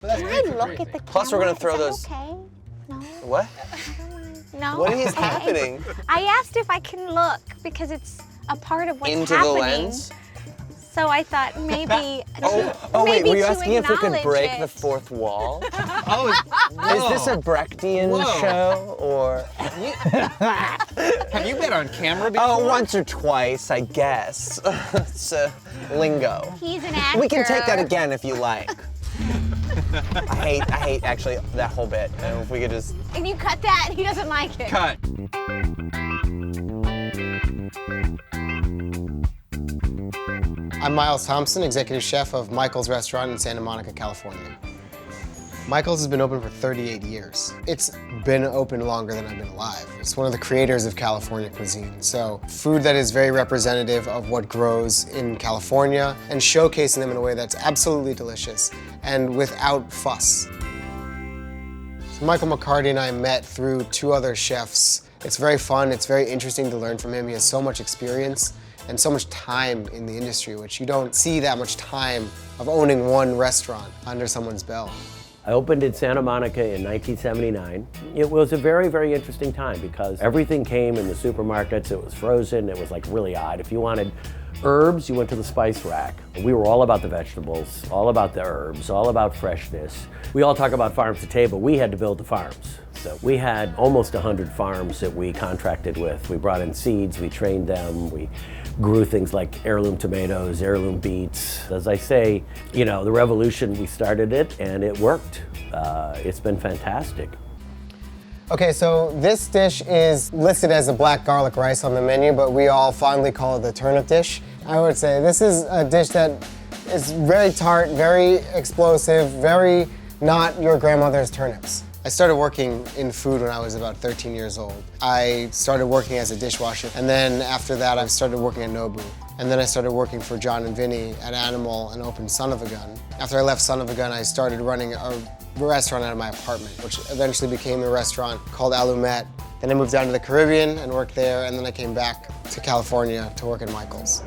Can I look at the camera? Plus, we're gonna throw those. Okay. No. What? No. What is Okay. happening? I asked if I can look because it's a part of what's Into happening. the lens? So I thought maybe. Oh wait, maybe were you to asking if we could acknowledge break it. the fourth wall? Oh, Is this a Brechtian Whoa. show, or? have you been on camera before? Oh, once or twice, I guess. It's lingo. He's an actor. We can take that again if you like. I hate actually that whole bit. And if we could just. And you cut that, he doesn't like it. Cut. I'm Miles Thompson, executive chef of Michael's Restaurant in Santa Monica, California. Michael's has been open for 38 years. It's been open longer than I've been alive. It's one of the creators of California cuisine. So food that is very representative of what grows in California and showcasing them in a way that's absolutely delicious and without fuss. So Michael McCarty and I met through two other chefs. It's very fun, it's very interesting to learn from him. He has so much experience and so much time in the industry, which you don't see that much time of owning one restaurant under someone's belt. I opened in Santa Monica in 1979. It was a very, very interesting time because everything came in the supermarkets. It was frozen. It was like really odd. If you wanted herbs, you went to the spice rack. We were all about the vegetables, all about the herbs, all about freshness. We all talk about farms to table. We had to build the farms. So we had almost 100 farms that we contracted with. We brought in seeds, we trained them, we grew things like heirloom tomatoes, heirloom beets. As I say, you know, the revolution, we started it and it worked. It's been fantastic. Okay, so this dish is listed as a black garlic rice on the menu, but we all fondly call it the turnip dish. I would say this is a dish that is very tart, very explosive, very not your grandmother's turnips. I started working in food when I was about 13 years old. I started working as a dishwasher, and then after that I started working at Nobu. And then I started working for John and Vinny at Animal and opened Son of a Gun. After I left Son of a Gun, I started running a restaurant out of my apartment, which eventually became a restaurant called Alumet. Then I moved down to the Caribbean and worked there, and then I came back to California to work at Michael's.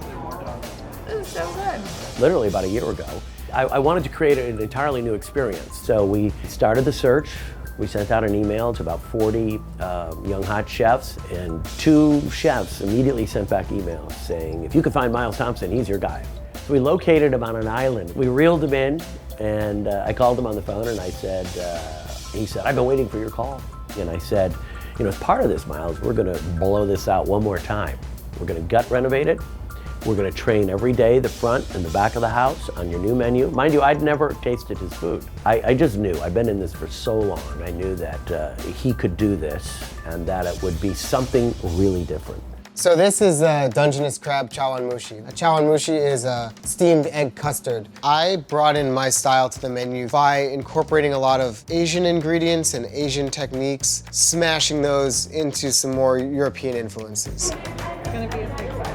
This is so good. Literally about a year ago, I wanted to create an entirely new experience. So we started the search. We sent out an email to about 40 young hot chefs, and 2 chefs immediately sent back emails saying, if you can find Miles Thompson, he's your guy. So we located him on an island. We reeled him in, and I called him on the phone and I said, he said, I've been waiting for your call. And I said, you know, as part of this, Miles, we're gonna blow this out one more time. We're gonna gut renovate it. We're gonna train every day the front and the back of the house on your new menu. Mind you, I'd never tasted his food. I just knew, I've been in this for so long, I knew that he could do this and that it would be something really different. So this is Dungeness crab chawan mushi. A chawan mushi is a steamed egg custard. I brought in my style to the menu by incorporating a lot of Asian ingredients and Asian techniques, smashing those into some more European influences. It's gonna be a big bite.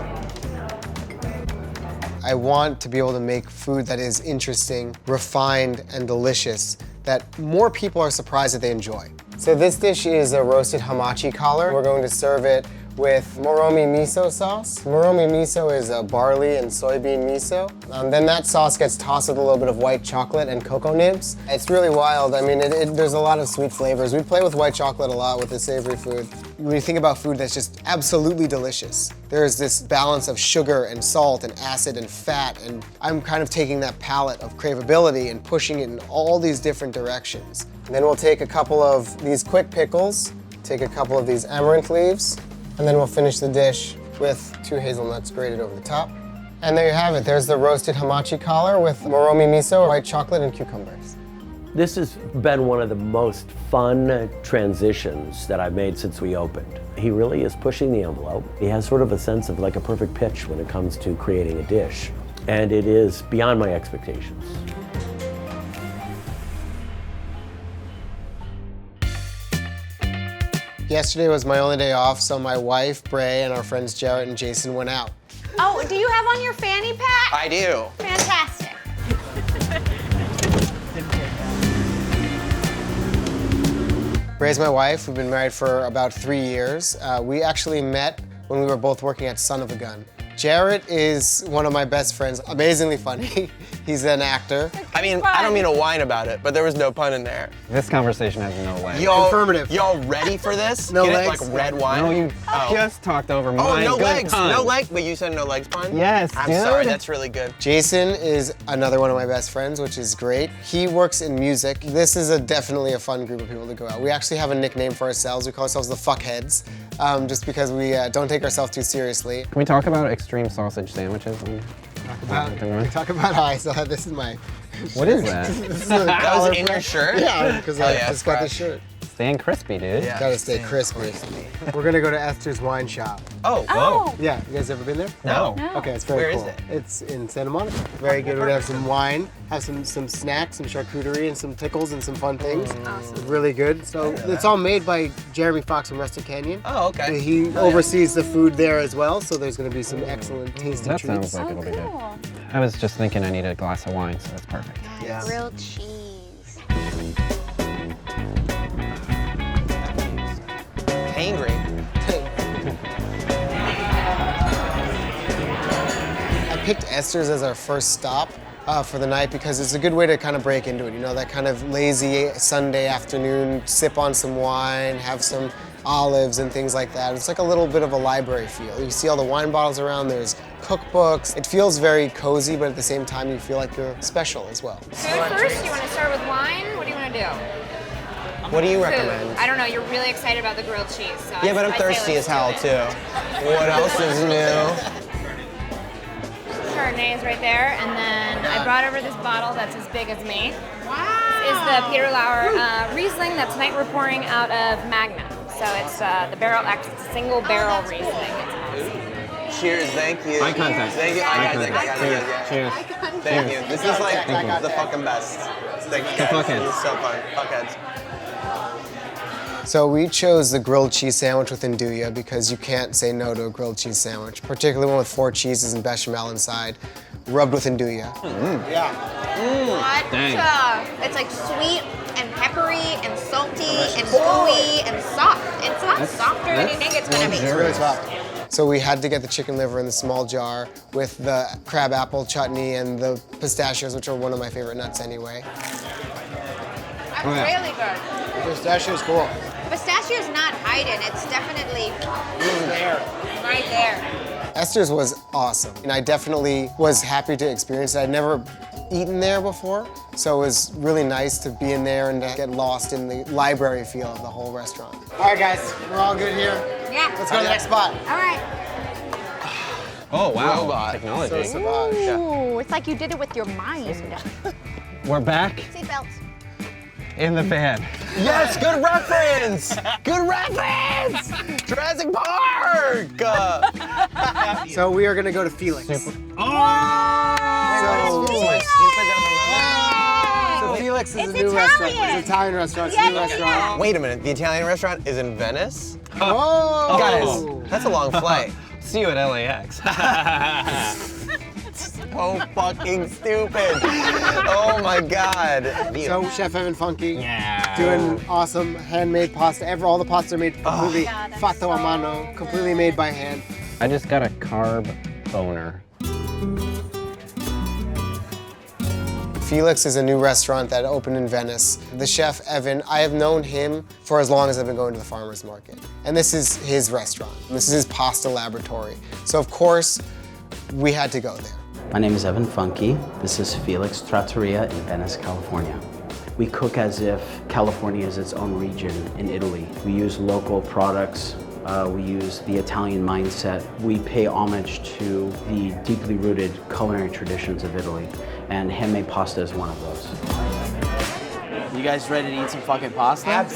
I want to be able to make food that is interesting, refined, and delicious, that more people are surprised that they enjoy. So this dish is a roasted hamachi collar. We're going to serve it with moromi miso sauce. Moromi miso is a barley and soybean miso. Then that sauce gets tossed with a little bit of white chocolate and cocoa nibs. It's really wild. I mean, there's a lot of sweet flavors. We play with white chocolate a lot with the savory food. When you think about food that's just absolutely delicious, there's this balance of sugar and salt and acid and fat, and I'm kind of taking that palette of craveability and pushing it in all these different directions. And then we'll take a couple of these quick pickles, take a couple of these amaranth leaves, and then we'll finish the dish with 2 hazelnuts grated over the top. And there you have it. There's the roasted hamachi collar with moromi miso, white chocolate, and cucumbers. This has been one of the most fun transitions that I've made since we opened. He really is pushing the envelope. He has sort of a sense of like a perfect pitch when it comes to creating a dish. And it is beyond my expectations. Yesterday was my only day off, so my wife, Bray, and our friends Jarrett and Jason went out. Oh, do you have on your fanny pack? I do. Fantastic. Bray's my wife. We've been married for about 3 years. We actually met when we were both working at Son of a Gun. Jarrett is one of my best friends, amazingly funny. He's an actor. I mean, I don't mean to whine about it, but there was no pun in there. This conversation has no legs. Affirmative. Y'all ready for this? No Get legs? it like red wine? No, you just talked over my no good legs. pun. No legs. But you said no legs pun? Yes, I'm dude. sorry, that's really good. Jason is another one of my best friends, which is great. He works in music. This is definitely a fun group of people to go out. We actually have a nickname for ourselves. We call ourselves the Fuckheads, just because we don't take ourselves too seriously. Can we talk about extreme sausage sandwiches? Talk about how I still have this in my. What is that? This is a That collar was in your press. shirt? Yeah, because I yeah, just got this fresh. shirt. Staying crispy, dude. Yeah. Gotta stay crispy. We're gonna go to Esther's Wine Shop. Oh, Oh, Yeah, you guys ever been there? No. Okay, it's very Where is cool. it? It's in Santa Monica. Very good. We're gonna have some wine, have some snacks, some charcuterie, and some pickles and some fun things. Awesome. Really good. So it's all made by Jeremy Fox from Rustic Canyon. Oh, okay. He oversees the food there as well, so there's gonna be some excellent tasty That treats. sounds like it'll be good. cool. I was just thinking I needed a glass of wine, so that's perfect. Yeah. Grilled cheese. Hangry. I picked Esther's as our first stop for the night because it's a good way to kind of break into it. You know, that kind of lazy Sunday afternoon, sip on some wine, have some olives and things like that. It's like a little bit of a library feel. You see all the wine bottles around, there's cookbooks. It feels very cozy, but at the same time you feel like you're special as well. Food first? You want to start with wine? What do you want to do? What do you Food. recommend? I don't know. You're really excited about the grilled cheese. So Yeah, but I'm I say thirsty let's as hell, do it. too. What else is new? Chardonnay is right there, and then I brought over this bottle that's as big as me. Wow! This is the Peter Lauer Riesling that tonight we're pouring out of Magna. So it's the barrel X single barrel Riesling. It's awesome. Cheers, thank you. Eye contact. Thank you. Eye Eye contact. contact. Cheers. Thank you. This is like Thank you. the fucking best. Thank you guys. Fuckheads. This is so fun. Fuckheads. So we chose the grilled cheese sandwich with andouille because you can't say no to a grilled cheese sandwich, particularly one with 4 cheeses and bechamel inside, rubbed with andouille. What? Dang. It's like sweet and peppery and salty and gooey and soft. It's a lot softer than you think it's gonna be. Really soft. So we had to get the chicken liver in the small jar with the crab apple chutney and the pistachios, which are one of my favorite nuts anyway. That's Oh, yeah. really good. Pistachio's cool. The pistachio's not hiding. It's definitely there. Right there. Esther's was awesome, and I definitely was happy to experience it. I'd never eaten there before, so it was really nice to be in there and to get lost in the library feel of the whole restaurant. All right, guys, we're all good here. Yeah. Let's go to the next spot. All right. Oh, wow. Robot. Technology. Ooh, it's like you did it with your mind. We're back Seatbelts. in the van. Yes, good reference. Good reference. Jurassic Park. So we are gonna go to Felix. So Felix is It's a new restaurant. Italian. It's an Italian restaurant. It's a new restaurant. Wait a minute. The Italian restaurant is in Venice? Oh! Guys, that's a long flight. See you at LAX. So fucking stupid. Oh my god. So Chef Evan Funky, Yeah. doing awesome handmade pasta. All the pastas are made completely God, that's fatto a so mano, good. completely made by hand. I just got a carb boner. Felix is a new restaurant that opened in Venice. The chef, Evan, I have known him for as long as I've been going to the farmer's market. And this is his restaurant. This is his pasta laboratory. So of course, we had to go there. My name is Evan Funky. This is Felix Trattoria in Venice, California. We cook as if California is its own region in Italy. We use local products. We use the Italian mindset. We pay homage to the deeply rooted culinary traditions of Italy, and handmade pasta is one of those. You guys ready to eat some fucking pasta?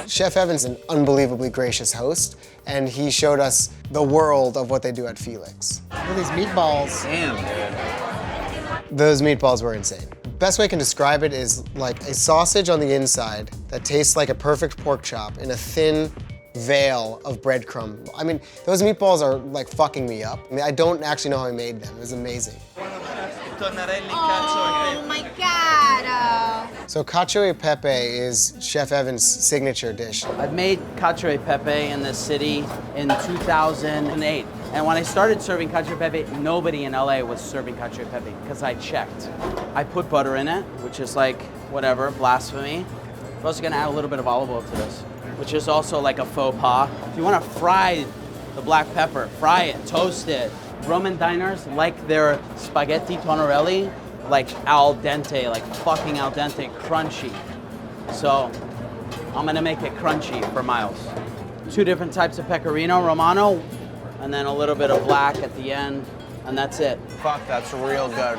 Chef Evan's an unbelievably gracious host, and he showed us the world of what they do at Felix. Look at these meatballs. Damn, dude. Those meatballs were insane. Best way I can describe it is like a sausage on the inside that tastes like a perfect pork chop in a thin veil of breadcrumb. I mean, those meatballs are like fucking me up. I mean, I don't actually know how I made them. It was amazing. Oh my God. So cacio e pepe is Chef Evan's signature dish. I've made cacio e pepe in this city in 2008. And when I started serving cacio e pepe, nobody in LA was serving cacio e pepe because I checked. I put butter in it, which is like, whatever, blasphemy. We're also gonna add a little bit of olive oil to this, which is also like a faux pas. If you wanna fry the black pepper, fry it, toast it. Roman diners like their spaghetti tonarelli like al dente, like fucking al dente, crunchy. So I'm gonna make it crunchy for Miles. 2 different types of pecorino romano, and then a little bit of black at the end, and that's it. Fuck, that's real good.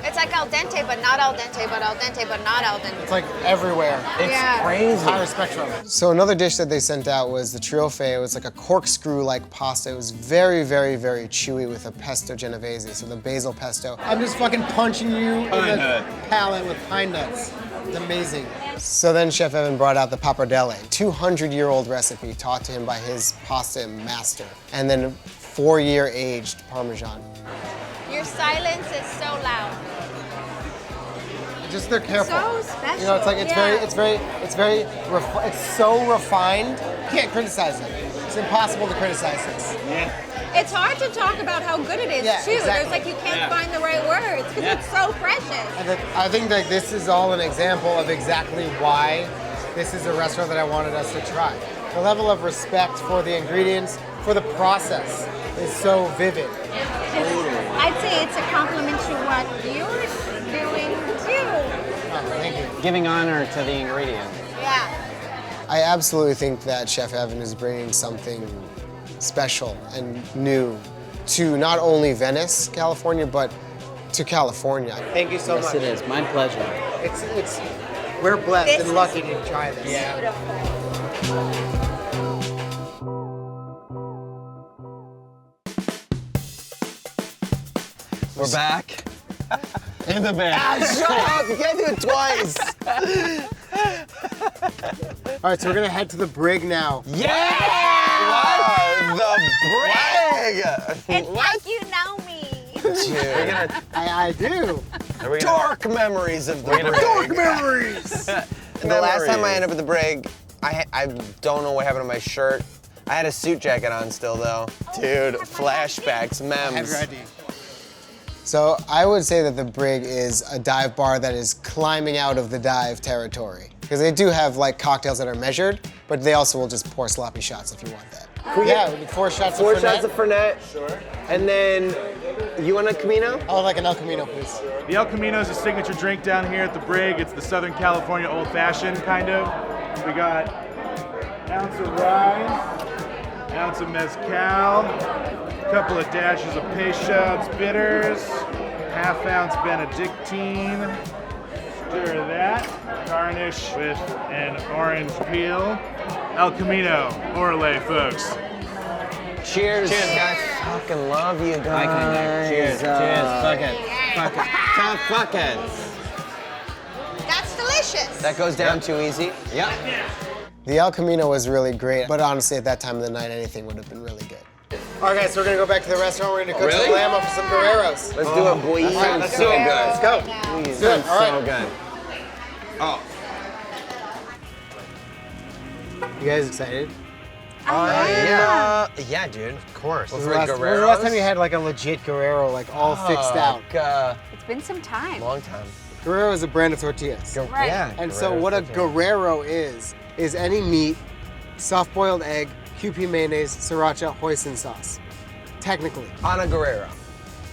It's like al dente, but not al dente, but al dente, but not al dente. It's like everywhere. It's crazy. Entire spectrum. So another dish that they sent out was the triofe. It was like a corkscrew-like pasta. It was very, very, very chewy with a pesto genovese, so the basil pesto. I'm just fucking punching you in the palate with pine nuts. It's amazing. So then Chef Evan brought out the pappardelle, 200-year-old recipe taught to him by his pasta master, and then 4-year aged Parmesan. Your silence is so loud. Just they're careful. So special. You know, it's like it's so refined. You can't criticize it. It's impossible to criticize this. It's hard to talk about how good it is too. Exactly. There's like you can't find the right words because it's so precious. I think that this is all an example of exactly why this is a restaurant that I wanted us to try. The level of respect for the ingredients, for the process, is so vivid. I'd say it's a compliment to what you're doing too. Oh, thank you. Giving honor to the ingredient. Yeah. I absolutely think that Chef Evan is bringing something special and new to not only Venice, California, but to California. Thank you so Yes, much. it is. My pleasure. We're blessed This and is lucky to try this. Beautiful. We're back. In the bag. Shut up! You can't do it twice. All right, so we're gonna head to the Brig now. Yeah! What? The Brig! It's like you know me. Dude. I do. Dark memories of the Brig. Dark memories. The last time I ended up at the Brig, I don't know what happened to my shirt. I had a suit jacket on still though. Dude, flashbacks, memes. So I would say that the Brig is a dive bar that is climbing out of the dive territory. Because they do have like cocktails that are measured, but they also will just pour sloppy shots if you want that. Yeah, we need 4 shots of Fernet. 4 shots of Fernet. Sure. And then, you want a Camino? I would like an El Camino, please. The El Camino is a signature drink down here at the Brig. It's the Southern California Old Fashioned, kind of. We got an ounce of rye, an ounce of mezcal, a couple of dashes of Peychaud's bitters, half-ounce Benedictine. Stir that. Garnish with an orange peel. El Camino, Orle, folks. Cheers. Cheers, guys. Fucking love you guys. Cheers. Cheers. Fuck it. Fuck it. Tough fuckers. That's delicious. That goes down too easy. Yep. The El Camino was really great, but honestly, at that time of the night, anything would have been really good. All right, guys, so we're gonna go back to the restaurant. We're gonna cook some lamb up for some Guerreros. Let's do it, boy. Let's so do it. good. Let's go. Please. Good. All right. So good. Oh. You guys excited? Yeah, dude. Of course. When was the last time you had like a legit Guerrero, like all fixed out? It's been some time. Long time. Guerrero is a brand of tortillas. Right. Yeah. And so what a Guerrero is any meat, soft-boiled egg, Kewpie mayonnaise, sriracha, hoisin sauce. Technically. On a Guerrero.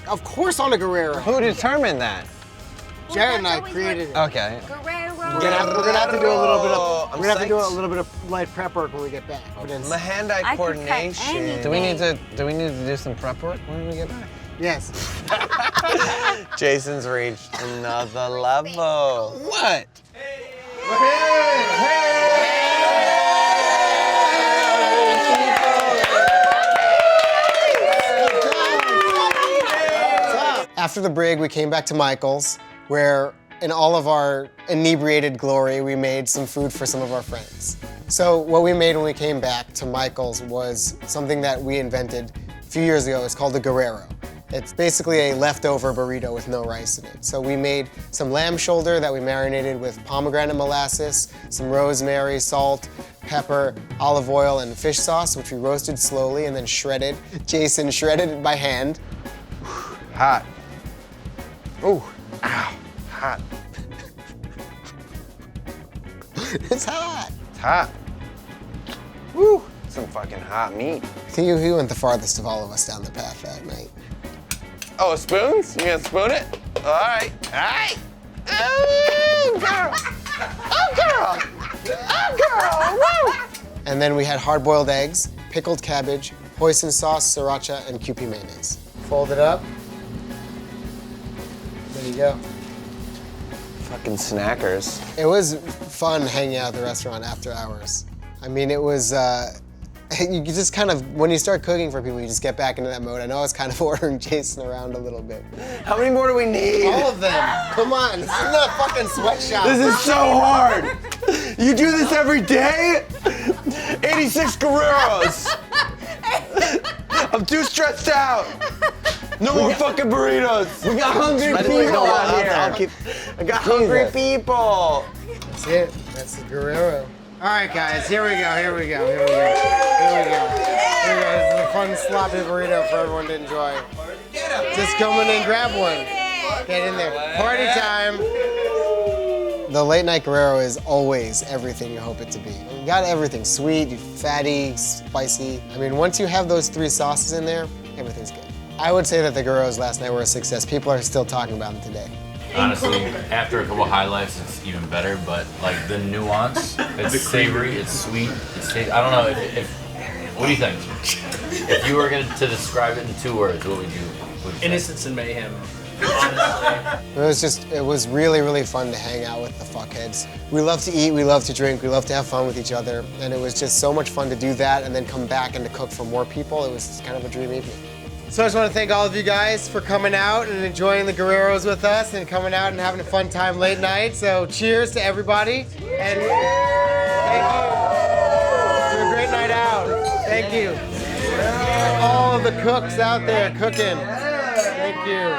Of course on a Guerrero. Who determined that? Jared and I created it. Okay. Guerrero. We're gonna have to do a little bit of I'm we're gonna have to do psyched. a little bit of light prep work when we get back. But it's, My hand-eye I could cut coordination. anything. Do we need to do some prep work when we get back? yes. Jason's reached another level. What? After the Brig, we came back to Michael's, where in all of our inebriated glory, we made some food for some of our friends. So what we made when we came back to Michael's was something that we invented a few years ago. It's called the Guerrero. It's basically a leftover burrito with no rice in it. So we made some lamb shoulder that we marinated with pomegranate molasses, some rosemary, salt, pepper, olive oil, and fish sauce, which we roasted slowly and then shredded. Jason shredded it by hand. Hot. Ooh, ow, hot. It's hot. It's hot. Woo, some fucking hot meat. I think he went the farthest of all of us down the path that night. Oh, spoons? You gonna spoon it? All right, all right. Oh, girl. Oh, girl. Oh, girl. Woo. And then we had hard-boiled eggs, pickled cabbage, hoisin sauce, sriracha, and Kewpie mayonnaise. Fold it up. There you go. Fucking snackers. It was fun hanging out at the restaurant after hours. I mean, it was, you just kind of, when you start cooking for people, you just get back into that mode. I know I was kind of ordering Jason around a little bit. How many more do we need? All of them. Come on, this isn't a fucking sweatshop. This is so hard. You do this every day? 86 Guerreros. I'm too stressed out. No more fucking burritos. We got hungry people out here. I got hungry people. That's it. That's the Guerrero. All right, guys, here we go. This is a fun sloppy burrito for everyone to enjoy. Just come in and grab one. Get in there. Party time. The late night Guerrero is always everything you hope it to be. You got everything, sweet, fatty, spicy. I mean, once you have those 3 sauces in there, everything's good. I would say that the Guerreros last night were a success. People are still talking about them today. Honestly, after a couple highlights, it's even better. But like the nuance, it's savory, it's sweet, it's tasty. I don't know if what do you think? If you were going to describe it in 2 words, what would you say? Innocence and mayhem. It was really, really fun to hang out with the fuckheads. We love to eat, we love to drink, we love to have fun with each other, and it was just so much fun to do that and then come back and to cook for more people. It was kind of a dream evening. So I just want to thank all of you guys for coming out and enjoying the Guerreros with us and coming out and having a fun time late night. So cheers to everybody. And thank you. It's a great night out. Thank you. All of the cooks out there cooking. Thank you.